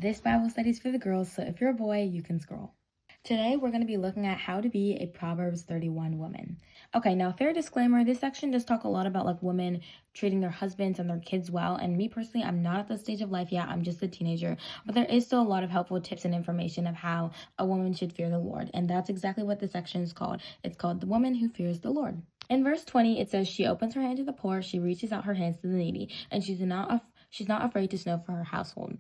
This Bible study is for the girls, so if you're a boy, you can scroll. Today, we're going to be looking at how to be a Proverbs 31 woman. Okay, now, fair disclaimer, this section does talk a lot about like women treating their husbands and their kids well. And me personally, I'm not at the stage of life yet. I'm just a teenager. But there is still a lot of helpful tips and information of how a woman should fear the Lord. And that's exactly what this section is called. It's called The Woman Who Fears the Lord. In verse 20, it says, she opens her hand to the poor, she reaches out her hands to the needy, and she's not afraid to snow for her household.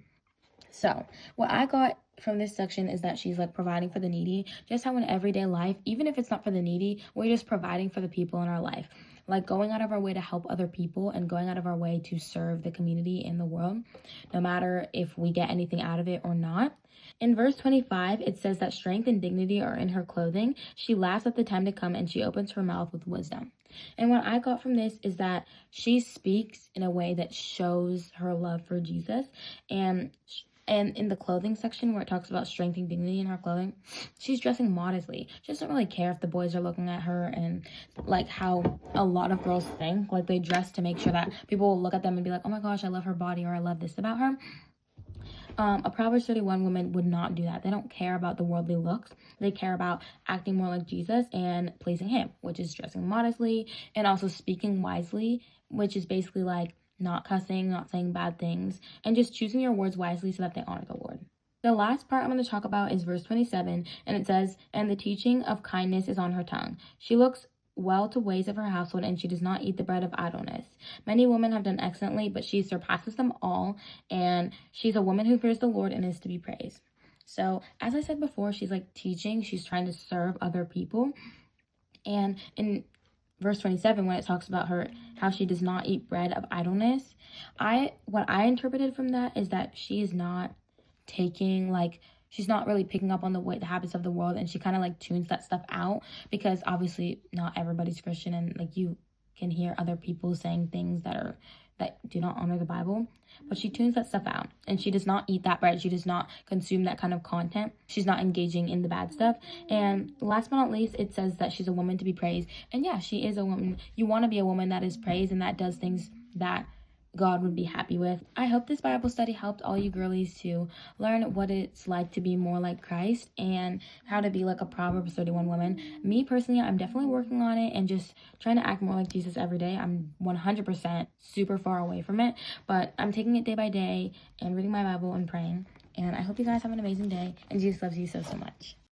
So what I got from this section is that she's like providing for the needy, just how in everyday life, even if it's not for the needy, we're just providing for the people in our life, like going out of our way to help other people and going out of our way to serve the community in the world, no matter if we get anything out of it or not. In verse 25, it says that strength and dignity are in her clothing. She laughs at the time to come and she opens her mouth with wisdom. And what I got from this is that she speaks in a way that shows her love for Jesus. And in the clothing section where it talks about strength and dignity in her clothing, she's dressing modestly. She doesn't really care if the boys are looking at her and like how a lot of girls think. Like they dress to make sure that people will look at them and be like, oh my gosh, I love her body, or I love this about her. A Proverbs 31 woman would not do that. They don't care about the worldly looks. They care about acting more like Jesus and pleasing him, which is dressing modestly and also speaking wisely, which is basically like not cussing, not saying bad things, and just choosing your words wisely so that they honor the Lord. The last part I'm going to talk about is verse 27, and it says, and the teaching of kindness is on her tongue. She looks well to ways of her household, and she does not eat the bread of idleness. Many women have done excellently, but she surpasses them all, and she's a woman who fears the Lord and is to be praised. So, as I said before, she's like teaching, she's trying to serve other people, and in verse 27, when it talks about her, how she does not eat bread of idleness, what I interpreted from that is that she is not taking like, she's not really picking up on the habits of the world, and she kind of like tunes that stuff out, because obviously not everybody's Christian, and like you can hear other people saying things that do not honor the Bible, but she tunes that stuff out, and she does not eat that bread. She does not consume that kind of content. She's not engaging in the bad stuff. And last but not least, it says that she's a woman to be praised. And yeah, she is a woman. You want to be a woman that is praised and that does things that God would be happy with. I hope this Bible study helped all you girlies to learn what it's like to be more like Christ and how to be like a Proverbs 31 woman. Me personally, I'm definitely working on it and just trying to act more like Jesus every day. I'm 100% super far away from it, but I'm taking it day by day and reading my Bible and praying. And I hope you guys have an amazing day, and Jesus loves you so, so much.